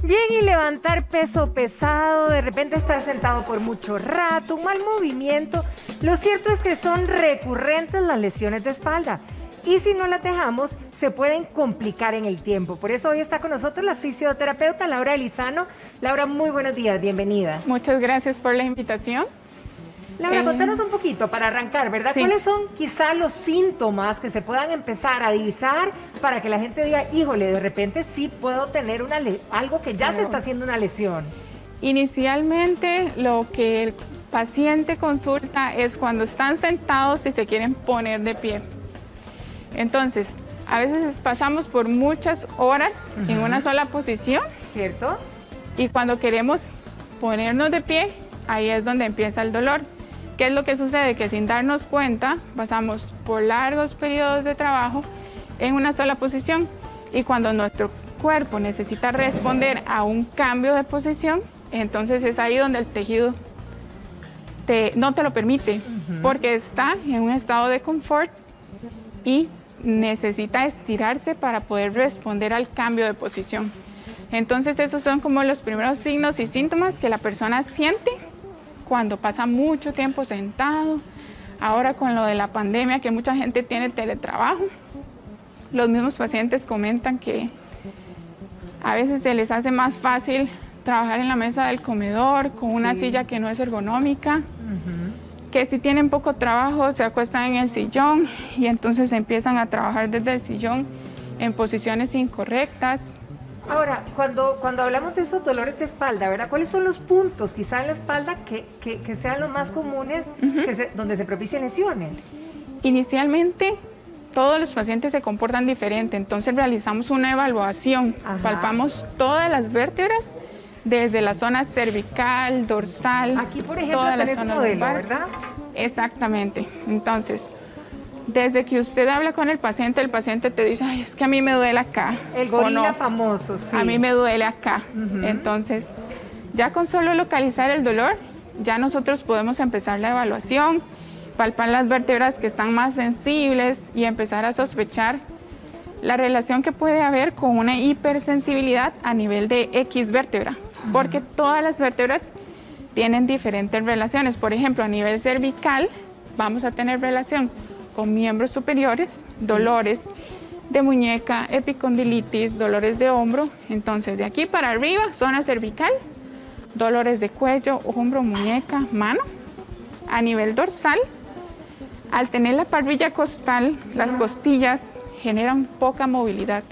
Bien, y levantar peso pesado, de repente estar sentado por mucho rato, un mal movimiento. Lo cierto es que son recurrentes las lesiones de espalda. Y si no las dejamos, se pueden complicar en el tiempo. Por eso hoy está con nosotros la fisioterapeuta Laura Elizano. Laura, muy buenos días, bienvenida. Muchas gracias por la invitación. Laura, contanos un poquito para arrancar, ¿verdad? Sí. ¿Cuáles son quizá los síntomas que se puedan empezar a divisar para que la gente diga, híjole, de repente sí puedo tener algo que ya se está haciendo una lesión? Inicialmente lo que el paciente consulta es cuando están sentados y se quieren poner de pie. Entonces, a veces pasamos por muchas horas en una sola posición. ¿Cierto? Y cuando queremos ponernos de pie, ahí es donde empieza el dolor. ¿Qué es lo que sucede? Que sin darnos cuenta, pasamos por largos periodos de trabajo en una sola posición. Y cuando nuestro cuerpo necesita responder a un cambio de posición, entonces es ahí donde el tejido no te lo permite, porque está en un estado de confort y necesita estirarse para poder responder al cambio de posición. Entonces esos son como los primeros signos y síntomas que la persona siente cuando pasa mucho tiempo sentado. Ahora con lo de la pandemia, que mucha gente tiene teletrabajo, los mismos pacientes comentan que a veces se les hace más fácil trabajar en la mesa del comedor con una silla que no es ergonómica, que si tienen poco trabajo se acuestan en el sillón y entonces empiezan a trabajar desde el sillón en posiciones incorrectas. Ahora, cuando hablamos de esos dolores de espalda, ¿verdad? ¿Cuáles son los puntos quizá en la espalda que sean los más comunes donde se propician lesiones? Inicialmente todos los pacientes se comportan diferente, entonces realizamos una evaluación, palpamos todas las vértebras desde la zona cervical, dorsal. Aquí, por ejemplo, toda la tenés zona un modelo, lumbar. ¿verdad? Exactamente. Entonces, desde que usted habla con el paciente te dice, ay, es que a mí me duele acá. El gorila famoso, sí. A mí me duele acá. Entonces, ya con solo localizar el dolor, ya nosotros podemos empezar la evaluación, palpar las vértebras que están más sensibles y empezar a sospechar la relación que puede haber con una hipersensibilidad a nivel de X vértebra, porque todas las vértebras tienen diferentes relaciones. Por ejemplo, a nivel cervical vamos a tener relación con miembros superiores, dolores de muñeca, epicondilitis, dolores de hombro. Entonces, de aquí para arriba, zona cervical, dolores de cuello, hombro, muñeca, mano. A nivel dorsal, al tener la barbilla costal, las costillas generan poca movilidad.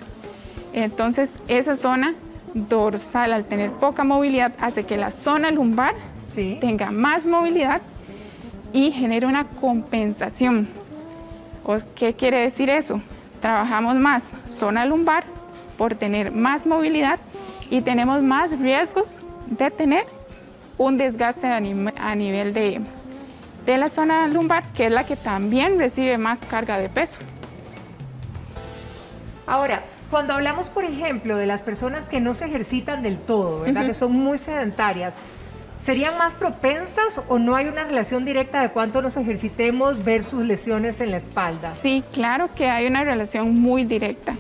Entonces, esa zona dorsal, al tener poca movilidad, hace que la zona lumbar tenga más movilidad y genere una compensación. ¿Qué quiere decir eso? Trabajamos más zona lumbar por tener más movilidad y tenemos más riesgos de tener un desgaste a nivel de la zona lumbar, que es la que también recibe más carga de peso. Ahora, cuando hablamos, por ejemplo, de las personas que no se ejercitan del todo, ¿verdad? Que son muy sedentarias, ¿serían más propensas o no hay una relación directa de cuánto nos ejercitemos versus lesiones en la espalda? Sí, claro que hay una relación muy directa,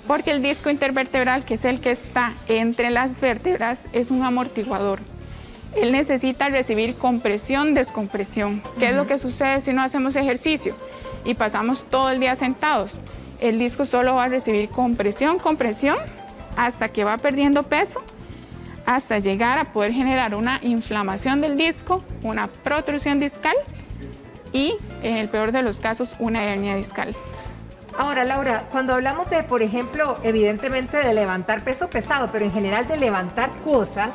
porque el disco intervertebral, que es el que está entre las vértebras, es un amortiguador. Él necesita recibir compresión, descompresión. ¿Qué es lo que sucede si no hacemos ejercicio y pasamos todo el día sentados? El disco solo va a recibir compresión, hasta que va perdiendo peso, hasta llegar a poder generar una inflamación del disco, una protrusión discal y, en el peor de los casos, una hernia discal. Ahora, Laura, cuando hablamos de, por ejemplo, evidentemente de levantar peso pesado, pero en general de levantar cosas,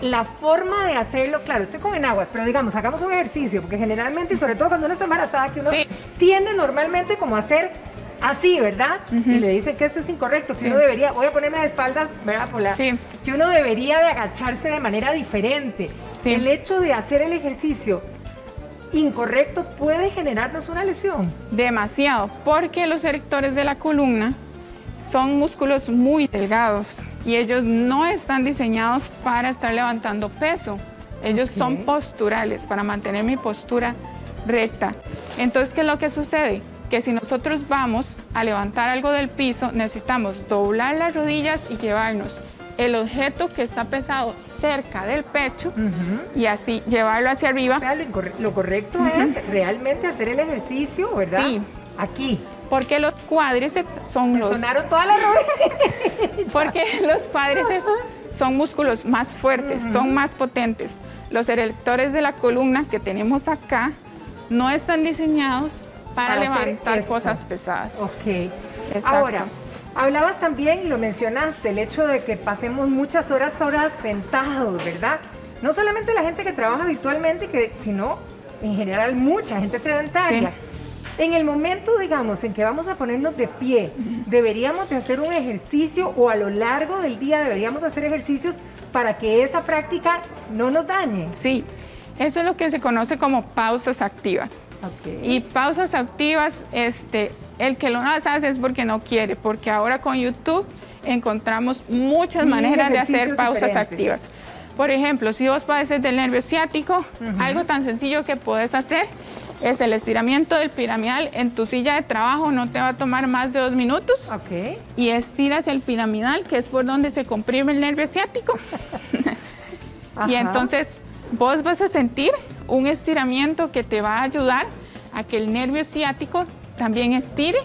la forma de hacerlo, claro, estoy con enaguas, pero digamos, hagamos un ejercicio, porque generalmente, y sobre todo cuando uno está embarazada, que uno tiende normalmente como a hacer así, ¿verdad? Y le dicen que esto es incorrecto, que uno debería, voy a ponerme de espaldas, ¿verdad? Que uno debería de agacharse de manera diferente. El hecho de hacer el ejercicio incorrecto puede generarnos una lesión. Demasiado, porque los erectores de la columna son músculos muy delgados y ellos no están diseñados para estar levantando peso. Ellos son posturales, para mantener mi postura recta. Entonces, ¿qué es lo que sucede? Que si nosotros vamos a levantar algo del piso, necesitamos doblar las rodillas y llevarnos el objeto que está pesado cerca del pecho y así llevarlo hacia arriba. O sea, lo correcto es realmente hacer el ejercicio, ¿verdad? Sí. Aquí. Porque los cuádriceps son los... Sonaron todas las rodillas. Porque los cuádriceps son músculos más fuertes, son más potentes. Los erectores de la columna que tenemos acá no están diseñados para levantar cosas pesadas. Ok. Exacto. Ahora, hablabas también, y lo mencionaste, el hecho de que pasemos muchas horas sentados, ¿verdad? No solamente la gente que trabaja habitualmente, sino en general mucha gente sedentaria. Sí. En el momento, digamos, en que vamos a ponernos de pie, ¿deberíamos de hacer un ejercicio o a lo largo del día deberíamos hacer ejercicios para que esa práctica no nos dañe? Sí, eso es lo que se conoce como pausas activas. Okay. Y pausas activas, el que no las hace es porque no quiere, porque ahora con YouTube encontramos muchas maneras de hacer pausas activas. Por ejemplo, si vos padeces del nervio ciático, algo tan sencillo que puedes hacer es el estiramiento del piramidal en tu silla de trabajo, no te va a tomar más de 2 minutos. Okay. Y estiras el piramidal, que es por donde se comprime el nervio ciático. Y entonces vos vas a sentir un estiramiento que te va a ayudar a que el nervio ciático también estire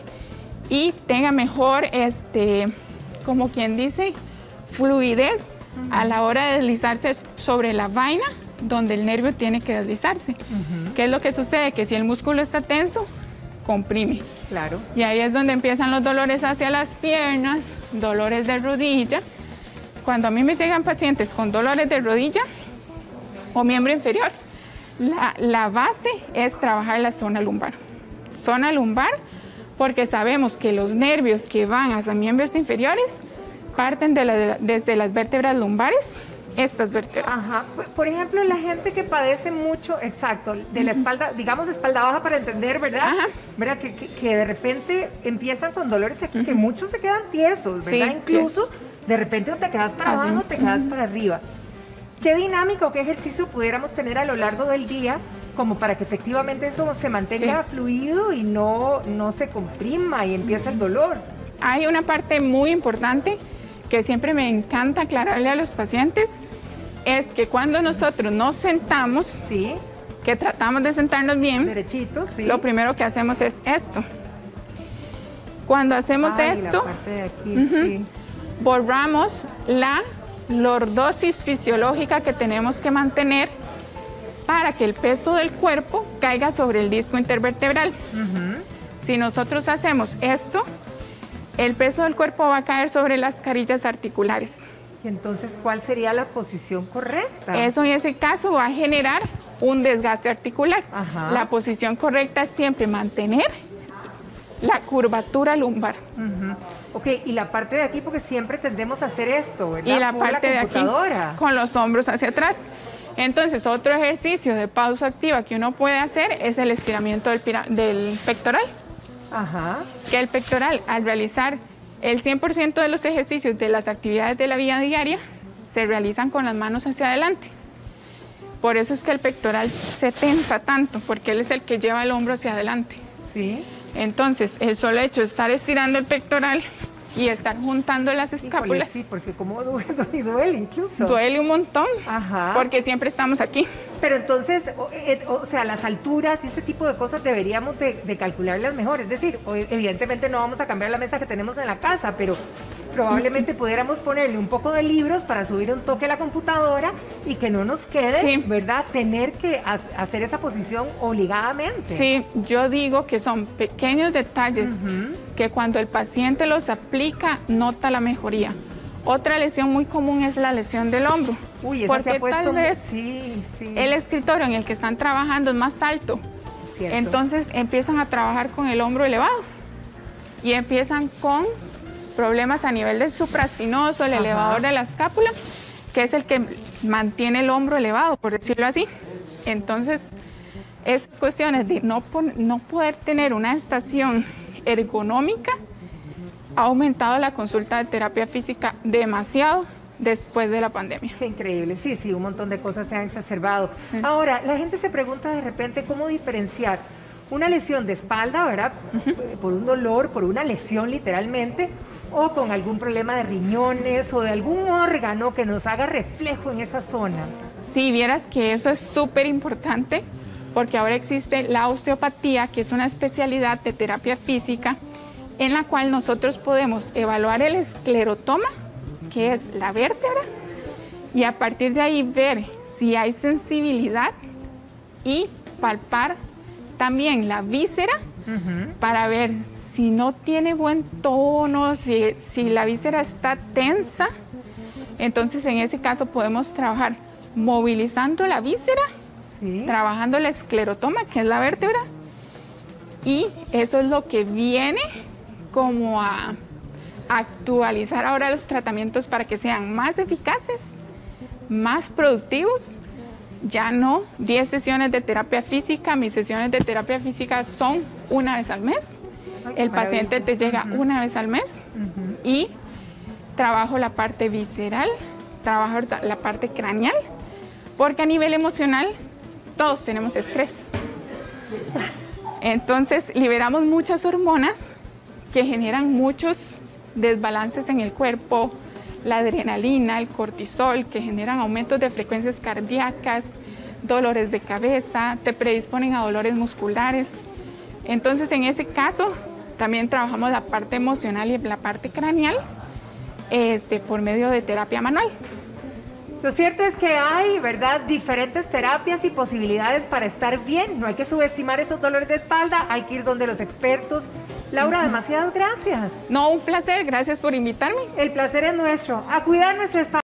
y tenga mejor, como quien dice, fluidez a la hora de deslizarse sobre la vaina donde el nervio tiene que deslizarse. ¿Qué es lo que sucede? Que si el músculo está tenso, comprime. Claro. Y ahí es donde empiezan los dolores hacia las piernas, dolores de rodilla. Cuando a mí me llegan pacientes con dolores de rodilla o miembro inferior, la base es trabajar la zona lumbar. Zona lumbar porque sabemos que los nervios que van hacia miembros inferiores parten desde las vértebras lumbares, estas vértebras. Ajá. Por ejemplo, la gente que padece mucho, exacto, de la espalda, digamos espalda baja para entender, ¿verdad? Ajá. ¿Verdad? Que de repente empiezan con dolores aquí, que muchos se quedan tiesos, ¿verdad? Sí, Incluso de repente o te quedas para abajo, te quedas para arriba. ¿Qué dinámica o qué ejercicio pudiéramos tener a lo largo del día como para que efectivamente eso se mantenga fluido y no se comprima y empiece el dolor? Hay una parte muy importante que siempre me encanta aclararle a los pacientes, es que cuando nosotros nos sentamos, que tratamos de sentarnos bien, derechito, lo primero que hacemos es esto. Cuando hacemos esto, la parte de aquí, borramos la lordosis fisiológica que tenemos que mantener para que el peso del cuerpo caiga sobre el disco intervertebral. Si nosotros hacemos esto, el peso del cuerpo va a caer sobre las carillas articulares. ¿Y entonces cuál sería la posición correcta? Eso en ese caso va a generar un desgaste articular. Ajá. La posición correcta es siempre mantener la curvatura lumbar. Ok, y la parte de aquí, porque siempre tendemos a hacer esto, ¿verdad? Y la parte de aquí con los hombros hacia atrás. Entonces, otro ejercicio de pausa activa que uno puede hacer es el estiramiento del pectoral. Ajá. Que el pectoral, al realizar el 100% de los ejercicios de las actividades de la vida diaria, se realizan con las manos hacia adelante. Por eso es que el pectoral se tensa tanto, porque él es el que lleva el hombro hacia adelante. Sí. Entonces, el solo hecho de estar estirando el pectoral y estar juntando las escápulas. Sí, porque como duele incluso. Duele un montón, Ajá. porque siempre estamos aquí. Pero entonces, o sea, las alturas y ese tipo de cosas deberíamos de calcularlas mejor. Es decir, evidentemente no vamos a cambiar la mesa que tenemos en la casa, pero probablemente pudiéramos ponerle un poco de libros para subir un toque a la computadora y que no nos quede, ¿verdad? Tener que hacer esa posición obligadamente. Sí, yo digo que son pequeños detalles que cuando el paciente los aplica, nota la mejoría. Otra lesión muy común es la lesión del hombro. Uy, esa porque se ha puesto tal vez el escritorio en el que están trabajando es más alto. Cierto. Entonces empiezan a trabajar con el hombro elevado y empiezan con problemas a nivel del supraespinoso, el elevador de la escápula, que es el que mantiene el hombro elevado, por decirlo así. Entonces, estas cuestiones de no poder tener una estación ergonómica ha aumentado la consulta de terapia física demasiado después de la pandemia. Qué increíble, sí, un montón de cosas se han exacerbado. Ahora, la gente se pregunta de repente cómo diferenciar una lesión de espalda, ¿verdad? Por un dolor, por una lesión literalmente, o con algún problema de riñones o de algún órgano que nos haga reflejo en esa zona. Sí, vieras que eso es súper importante porque ahora existe la osteopatía, que es una especialidad de terapia física en la cual nosotros podemos evaluar el esclerotoma, que es la vértebra, y a partir de ahí ver si hay sensibilidad y palpar también la víscera para ver si no tiene buen tono, si la víscera está tensa. Entonces en ese caso podemos trabajar movilizando la víscera, trabajando el esclerotoma, que es la vértebra, y eso es lo que viene como a actualizar ahora los tratamientos para que sean más eficaces, más productivos. Ya no 10 sesiones de terapia física, mis sesiones de terapia física son una vez al mes. El paciente te llega una vez al mes y trabajo la parte visceral, trabajo la parte craneal, porque a nivel emocional todos tenemos estrés. Entonces liberamos muchas hormonas que generan muchos desbalances en el cuerpo, la adrenalina, el cortisol, que generan aumentos de frecuencias cardíacas, dolores de cabeza, te predisponen a dolores musculares. Entonces, en ese caso, también trabajamos la parte emocional y la parte craneal por medio de terapia manual. Lo cierto es que hay, ¿verdad?, diferentes terapias y posibilidades para estar bien. No hay que subestimar esos dolores de espalda, hay que ir donde los expertos. Laura, demasiadas gracias. No, un placer, gracias por invitarme. El placer es nuestro. A cuidar nuestra espalda.